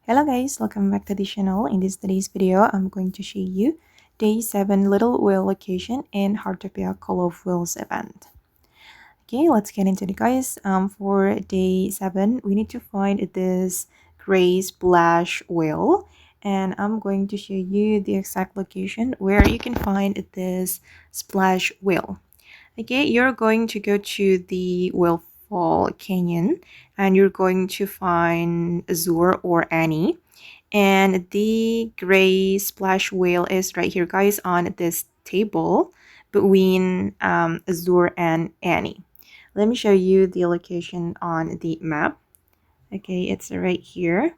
Hello guys, welcome back to the channel. In today's video, I'm going to show you day 7 Little Whale location in Heartopia Call of Whales event. Okay, let's get into it guys. For day 7, we need to find this gray splash whale, and I'm going to show you the exact location where you can find this splash whale. Okay, you're going to go to the Whale Canyon and you're going to find Azure or Annie. And the gray splash whale is right here, guys, on this table between Azure and Annie. Let me show you the location on the map. Okay, it's right here.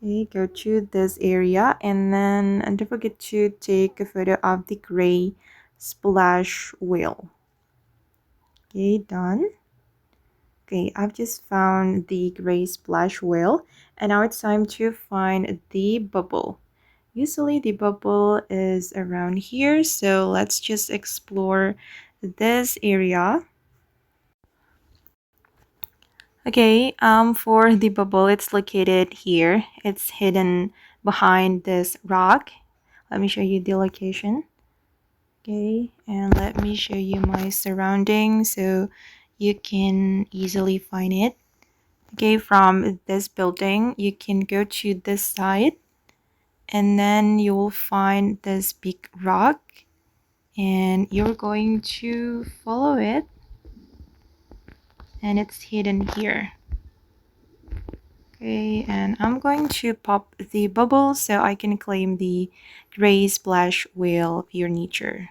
Okay, go to this area and then don't forget to take a photo of the gray splash whale. Okay, done. Okay, I've just found the gray splash whale and now it's time to find the bubble. Usually the bubble is around here, so let's just explore this area. Okay, for the bubble, it's located here. It's hidden behind this rock. Let me show you the location. Okay, and let me show you my surroundings so you can easily find it. Okay, from this building, you can go to this side and then you will find this big rock and you're going to follow it and it's hidden here. Okay, and I'm going to pop the bubble so I can claim the gray splash whale pure nature.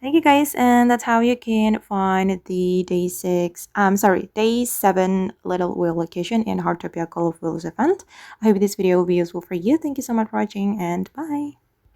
Thank you guys, and that's how you can find the day 7 Little Whale location in Heartopia Call of Whales event. I hope this video will be useful for you. Thank you so much for watching and bye.